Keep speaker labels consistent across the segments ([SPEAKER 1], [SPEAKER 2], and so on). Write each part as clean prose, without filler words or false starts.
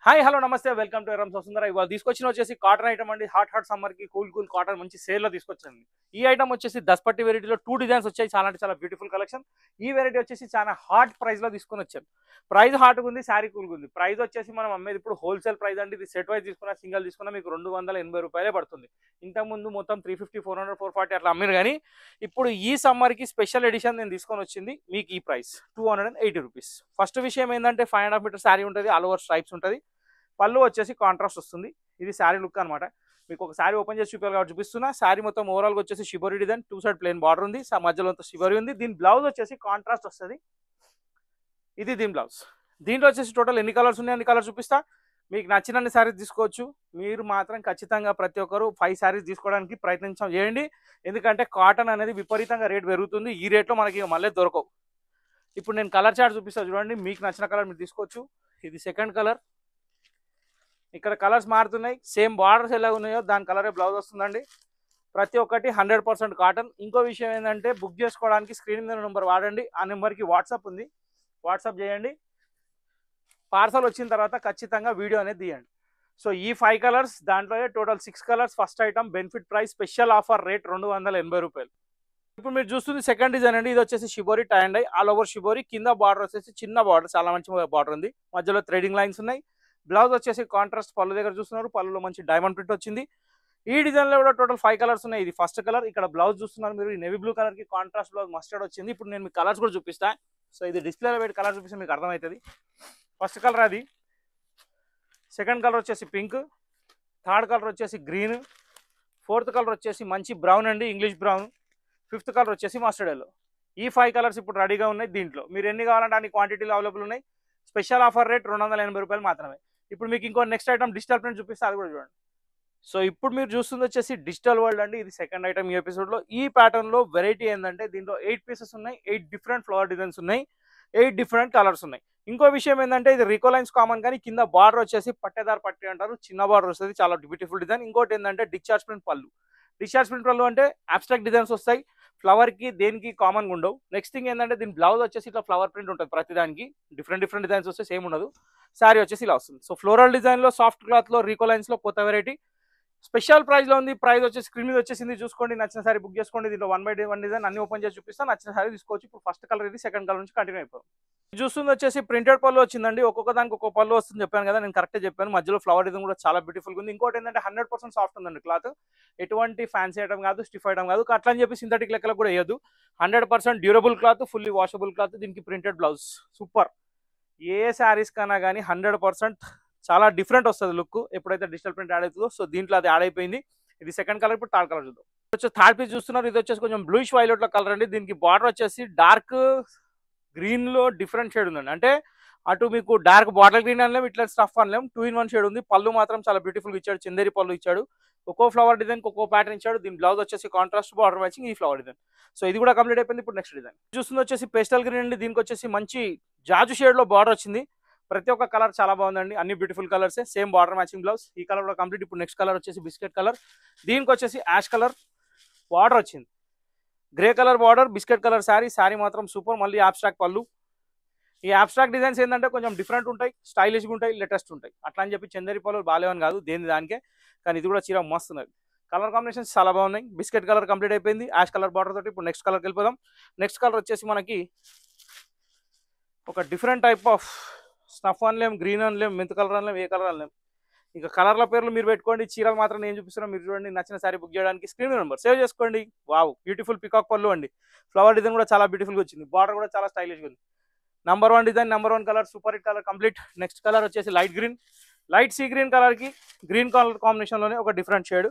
[SPEAKER 1] Hi hello నమస్తే welcome to ఎరమ్స్ Vasundhara. ఇవాళ తీసుకొచ్చిన వచ్చేసి కాటన్ ఐటమ్ అండి. హాట్ సమ్మర్ కి కూల్ కాటన్ మంచి సేల్ లో తీసుకొచ్చాను. ఈ ఐటమ్ వచ్చేసి దస్పట్టి వెరైటీలో 2 డిజైన్స్ వచ్చాయి. చాలా అంటే చాలా బ్యూటిఫుల్ కలెక్షన్. ఈ వెరైటీ వచ్చేసి చాలా హాట్ ప్రైస్ లో తీసుకొని వచ్చాను. ప్రైస్ హాట్ ఉంది, శారీ కూల్ ఉంది. ప్రైస్ వచ్చేసి మనం అమ్మేది ఇప్పుడు హోల్సేల్ ప్రైస్ అండి. ఇది సెట్ వైజ్ తీసుకున్నా సింగిల్ తీసుకున్నా మీకు 280 రూపాయలే పడుతుంది. ఇంతకుముందు మొత్తం 350 400 440 అట్లా అమ్మిరు. కానీ ఇప్పుడు ఈ సమ్మర్ కి స్పెషల్ ఎడిషన్ నేను తీసుకొని వచ్చింది మీకు ఈ ప్రైస్ 280 రూపీస్. ఫస్ట్ విషయం ఏంటంటే 5.5 మీటర్ శారీ ఉంటుంది, ఆల్ ఓవర్ స్ట్రైప్స్ ఉంటుంది. పళ్ళు వచ్చేసి కాంట్రాస్ట్ వస్తుంది. ఇది శారీ లుక్ అనమాట. మీకు ఒక శారీ ఓపెన్ చేసి చూపించాలి కాబట్టి చూపిస్తున్నా. శారీ మొత్తం ఓవరాల్గా వచ్చేసి shibori design, 2 side plain border ఉంది, మధ్యలో అంతా షిబోరి ఉంది. దీని బ్లౌజ్ వచ్చేసి కాంట్రాస్ట్ వస్తుంది. ఇది దీని బ్లౌజ్. దీంట్లో వచ్చేసి టోటల్ ఎన్ని కలర్స్ ఉన్నాయి, అన్ని కలర్స్ చూపిస్తా. మీకు నచ్చినన్ని శారీస్ తీసుకోవచ్చు. మీరు మాత్రం ఖచ్చితంగా ప్రతి ఒక్కరు 5 శారీస్ తీసుకోవడానికి ప్రయత్నించడం చేయండి. ఎందుకంటే కాటన్ అనేది విపరీతంగా రేట్ పెరుగుతుంది. ఈ రేట్లో మనకి మళ్ళీ దొరకవు. ఇప్పుడు నేను కలర్ చార్ట్ చూపిస్తా చూడండి. మీకు నచ్చిన కలర్ మీరు తీసుకోవచ్చు. ఇది సెకండ్ కలర్. ఇక్కడ కలర్స్ మారుతున్నాయి. సేమ్ బార్డర్స్ ఎలా ఉన్నాయో దాని కలరే బ్లౌజ్ వస్తుందండి. ప్రతి ఒక్కటి 100% కాటన్. ఇంకో విషయం ఏంటంటే బుక్ చేసుకోవడానికి స్క్రీన్ మీద నెంబర్ వాడండి. ఆ నెంబర్కి వాట్సాప్ ఉంది, వాట్సాప్ చేయండి. పార్సల్ వచ్చిన తర్వాత ఖచ్చితంగా వీడియో అనేది తీయండి. సో ఈ 5 కలర్స్, దాంట్లో total 6 colours. First item benefit price, special offer rate 280 రూపాయలు. ఇప్పుడు మీరు చూస్తుంది సెకండ్ డిజైన్ అండి. ఇది వచ్చేసి shibori tie and dye, all over shibori. కింద బార్డర్ వచ్చేసి చిన్న బార్డర్, చాలా మంచి బార్డర్ ఉంది. మధ్యలో థ్రెడింగ్ లైన్స్ ఉన్నాయి. బ్లౌజ్ వచ్చేసి కాంట్రాస్ట్ పళ్ళు దగ్గర చూస్తున్నారు. పళ్ళులో మంచి డైమండ్ ప్రింట్ వచ్చింది. ఈ డిజైన్ లో కూడా టోటల్ 5 కలర్స్ ఉన్నాయి. ఇది ఫస్ట్ కలర్. ఇక్కడ బ్లౌజ్ చూస్తున్నారు మీరు, నేవీ బ్లూ కలర్ కి కాంట్రాస్ట్ బ్లౌజ్ మస్టర్డ్ వచ్చింది. ఇప్పుడు నేను మీకు కలర్స్ కూడా చూపిస్తా. సో ఇది డిస్ప్లేలో పెట్టి కలర్ చూపిస్తే మీకు అర్థమవుతుంది. ఫస్ట్ కలర్ అది. సెకండ్ కలర్ వచ్చేసి పింక్. థర్డ్ కలర్ వచ్చేసి గ్రీన్. ఫోర్త్ కలర్ వచ్చేసి మంచి బ్రౌన్ అండి, ఇంగ్లీష్ బ్రౌన్. ఫిఫ్త్ కలర్ వచ్చేసి మస్టర్డ్ ఎల్లో. ఈ 5 కలర్స్ ఇప్పుడు రెడీగా ఉన్నాయి. దీంట్లో మీరు ఎన్ని కావాలంటే అన్ని క్వాంటిటీలు అవైలబుల్ ఉన్నాయి. స్పెషల్ ఆఫర్ రేట్ 280 రూపాయలు మాత్రమే. ఇప్పుడు మీకు ఇంకో నెక్స్ట్ ఐటమ్ డిజిటల్ ప్రింట్ చూపిస్తే అది కూడా చూడండి. సో ఇప్పుడు మీరు చూస్తుంది వచ్చేసి డిజిటల్ వరల్డ్ అండి. ఇది సెకండ్ ఐటమ్ ఈ ఎపిసోడ్ లో. ఈ ప్యాటర్న్ లో వెరైటీ ఏంటంటే దీంట్లో 8 పీసెస్ ఉన్నాయి, 8 డిఫరెంట్ ఫ్లవర్ డిజైన్స్ ఉన్నాయి, 8 డిఫరెంట్ కలర్స్ ఉన్నాయి. ఇంకో విషయం ఏంటంటే ఇది రికోలైన్స్ కామన్, కానీ కింద బార్డర్ వచ్చేసి పట్టేదార్ పట్టి అంటారు, చిన్న బార్డర్ వస్తుంది, చాలా బ్యూటిఫుల్ డిజైన్. ఇంకోటి ఏంటంటే డిశ్చార్జ్ ప్రింట్ పళ్ళు. డిశ్చార్జ్ ప్రింట్ పళ్ళు అంటే అబ్స్ట్రాక్ట్ డిజైన్స్ వస్తాయి. ఫ్లవర్ కి దేనికి కామన్గా ఉండవు. నెక్స్ట్ థింగ్ ఏంటంటే దీని బ్లౌజ్ వచ్చేసి ఇట్లా ఫ్లవర్ ప్రింట్ ఉంటుంది. ప్రతి దానికి డిఫరెంట్ డిజైన్స్ వస్తే సేమ్ ఉండదు. శారీ వచ్చేసి ఇలా వస్తుంది. సో ఫ్లోరల్ డిజైన్ లో, సాఫ్ట్ క్లాత్ లో, రికోలైన్స్ లో కొత్త వెరైటీ స్పెషల్ ప్రైస్ లో ఉంది. ప్రైస్ వచ్చేసి స్క్రీన్ మీద వచ్చేసింది, చూసుకోండి. నచ్చిన సారీ బుక్ చేసుకోండి. దీంట్లో 1 by 1 డిజైన్ అన్ని ఓపెన్ చేసి చూపిస్తాను. నచ్చిన సారీ తీసుకోవచ్చు. ఇప్పుడు ఫస్ట్ కలర్ ఇది, సెకండ్ కలర్ నుంచి కంటిన్యూ అయిపోయింది. చూస్తుంది వచ్చేసి ప్రింటెడ్ పళ్ళు వచ్చిందండి. ఒక్కొక్క దానికి ఒక్కొక్క పళ్ళు వస్తుంది చెప్పాను కదా, నేను కరెక్టే చెప్పాను. మధ్యలో ఫ్లవర్ డిజైన్ కూడా చాలా బ్యూటిఫుల్ ఉంది. ఇంకోటి ఏంటంటే 100% సాఫ్ట్ ఉందండి క్లాత్. ఎటువంటి ఫ్యాన్సీ ఐటమ్ కాదు, స్టిఫ్ ఐటమ్ కాదు. అట్లా అని చెప్పి సింథటిక్ లెక్కలకు కూడా వేయద్దు. 100% durable cloth, fully washable cloth. దీనికి ప్రింటెడ్ బ్లౌజ్ సూపర్. ఏ శారీస్ కన్నా కానీ 100% చాలా డిఫరెంట్ వస్తుంది లుక్ ఎప్పుడైతే డిజిటల్ ప్రింట్ యాడ్ అవుతుందో. సో దీంట్లో అది యాడ్ అయిపోయింది. ఇది సెకండ్ కలర్. ఇప్పుడు థర్డ్ కలర్ చూద్దాం. వచ్చి థర్డ్ పీస్ చూస్తున్నారు. ఇది వచ్చేసి కొంచెం బ్లూయిష్ వైలెట్ లో కలర్ అండి. దీనికి బార్డర్ వచ్చేసి డార్క్ గ్రీన్ లో డిఫరెంట్ షేడ్ ఉందండి. అంటే అటు మీకు డార్క్ బాటిల్ గ్రీన్ అనలేం, ఇట్లా స్టఫ్ అనలేం, 2 in 1 షేడ్ ఉంది. పళ్ళు మాత్రం చాలా బ్యూటిఫుల్ ఇచ్చాడు, చందేరి పళ్ళు ఇచ్చాడు. ఒక్కో ఫ్లవర్ డిజైన్ ఒక్కో ప్యాటర్న్ ఇచ్చాడు. దీని బ్లౌజ్ వచ్చేసి కాంట్రాస్ట్ బార్డర్ మ్యాచింగ్ ఈ ఫ్లవర్ డిజైన్. సో ఇది కూడా కంప్లీట్ అయిపోయింది. ఇప్పుడు నెక్స్ట్ డిజైన్ చూస్తుంది వచ్చేసి పేస్టల్ గ్రీన్ అండి. దీనికి వచ్చేసి మంచి జాజు షేడ్ లో బార్డర్ వచ్చింది. ప్రతి ఒక్క కలర్ చాలా బాగుందండి, అన్ని beautiful colours. Same border matching blouse. ఈ కలర్ కూడా కంప్లీట్. ఇప్పుడు నెక్స్ట్ కలర్ వచ్చేసి బిస్కెట్ కలర్. దీనికి వచ్చేసి యాష్ కలర్ బార్డర్ వచ్చింది. Grey colour border, biscuit colour sari. Sari మాత్రం సూపర్. మళ్ళీ అబ్స్ట్రాక్ట్ పళ్ళు. ఈ అబ్స్ట్రాక్ట్ డిజైన్స్ ఏంటంటే కొంచెం డిఫరెంట్ ఉంటాయి, స్టైలిష్గా ఉంటాయి, లేటెస్ట్ ఉంటాయి. అట్లా అని చెప్పి చందేరి పళ్ళు బాగాలేవని కాదు, దేని దానికే. కానీ ఇది కూడా చీర మస్తు ఉన్నది. కలర్ కాంబినేషన్స్ చాలా బాగున్నాయి. బిస్కెట్ కలర్ కంప్లీట్ అయిపోయింది, యాష్ కలర్ బార్డర్ తోటి. ఇప్పుడు నెక్స్ట్ కలర్కి వెళ్ళిపోదాం. నెక్స్ట్ కలర్ వచ్చేసి మనకి ఒక డిఫరెంట్ టైప్ ఆఫ్ స్నఫ్ అనలేం, గ్రీన్ అనలేం, మెంత్ కలర్ అనలేం, ఏ కలర్ అనలేం. ఇంకా కలర్ల పేర్లు మీరు పెట్టుకోండి. చీరలు మాత్రం నేను చూపిస్తున్నాను, మీరు చూడండి. నచ్చిన సారీ బుక్ చేయడానికి స్క్రీన్ నెంబర్ సేవ్ చేసుకోండి. వావ్, బ్యూటిఫుల్ పికాక్ పళ్ళు అండి. ఫ్లవర్ డిజైన్ కూడా చాలా బ్యూటిఫుల్గా వచ్చింది. బార్డర్ కూడా చాలా స్టైలిష్గా ఉంది. Number 1 design, number 1 colour, super hit colour complete. Next colour వచ్చేసి light green. Light sea green colour కి గ్రీన్ కలర్ కాంబినేషన్ లోనే ఒక డిఫరెంట్ షేడ్.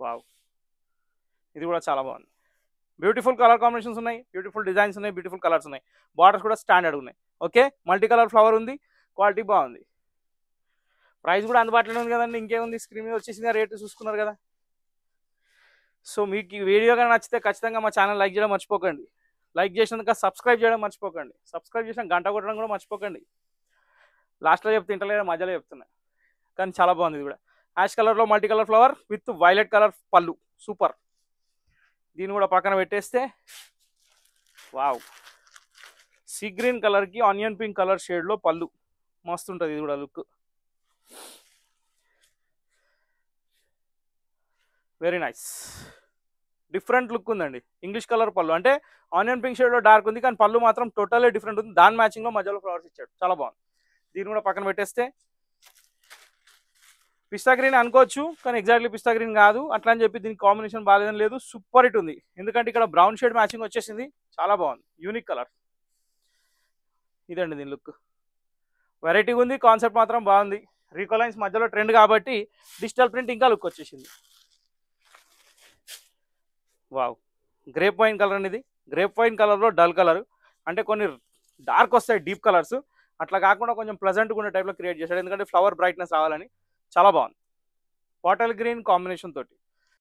[SPEAKER 1] వావ్, ఇది కూడా చాలా బాగుంది. బ్యూటిఫుల్ కలర్ కాంబినేషన్స్ ఉన్నాయి, బ్యూటిఫుల్ డిజైన్స్ ఉన్నాయి, బ్యూటిఫుల్ కలర్స్ ఉన్నాయి. బార్డర్స్ కూడా స్టాండర్డ్ ఉన్నాయి. ఓకే, మల్టీ కలర్ ఫ్లవర్ ఉంది, క్వాలిటీ బాగుంది. ప్రైస్ కూడా అందుబాటులో ఉంది కదండి. ఇంకేముంది, స్క్రీన్ మీద వచ్చేసింది, రేట్ చూసుకున్నారు కదా. సో మీకు ఈ వీడియో కానీ నచ్చితే ఖచ్చితంగా మా ఛానల్ లైక్ చేయడం మర్చిపోకండి. లైక్ చేసినందుక సబ్స్క్రైబ్ చేయడం మర్చిపోకండి. సబ్స్క్రైబ్ చేసిన గంట కొట్టడం కూడా మర్చిపోకండి. లాస్ట్లో చెప్తే ఇంటలేదు, మధ్యలో చెప్తున్నా. కానీ చాలా బాగుంది. ఇది కూడా యాష్ కలర్లో multi colour flower with violet colour పళ్ళు, సూపర్. దీన్ని కూడా పక్కన పెట్టేస్తే వావ్, సీ గ్రీన్ కలర్కి ఆనియన్ పింక్ కలర్ షేడ్లో పళ్ళు మస్తు ఉంటుంది ఇది కూడా look. Very nice, different look ఉందండి. ఇంగ్లీష్ కలర్ పళ్ళు అంటే ఆనియన్ పింక్ షేడ్లో డార్క్ ఉంది, కానీ పళ్ళు మాత్రం టోటల్లీ డిఫరెంట్ ఉంది. దాని మ్యాచింగ్లో మధ్యలో ఫ్లవర్స్ ఇచ్చాడు, చాలా బాగుంది. దీన్ని కూడా పక్కన పెట్టేస్తే పిస్తా గ్రీన్ అనుకోవచ్చు, కానీ ఎగ్జాక్ట్లీ పిస్తా గ్రీన్ కాదు. అట్లా అని చెప్పి దీనికి కాంబినేషన్ బాగాలేదని లేదు, సూపర్ హిట్ ఉంది. ఎందుకంటే ఇక్కడ బ్రౌన్ షేడ్ మ్యాచింగ్ వచ్చేసింది, చాలా బాగుంది, యూనిక్ కలర్. ఇదండి దీని లుక్, వెరైటీగా ఉంది, కాన్సెప్ట్ మాత్రం బాగుంది. రీకలైన్స్ మధ్యలో ట్రెండ్ కాబట్టి డిజిటల్ ప్రింట్ ఇంకా లుక్ వచ్చేసింది. వావ్, గ్రేప్ వైన్ కలర్ అనేది. గ్రేప్ వైన్ కలర్లో డల్ కలర్, అంటే కొన్ని డార్క్ వస్తాయి డీప్ కలర్స్, అట్లా కాకుండా కొంచెం ప్లెజెంట్గా ఉండే టైప్లో క్రియేట్ చేశాడు. ఎందుకంటే ఫ్లవర్ బ్రైట్నెస్ రావాలని. చాలా బాగుంది, బాటిల్ గ్రీన్ కాంబినేషన్ తోటి.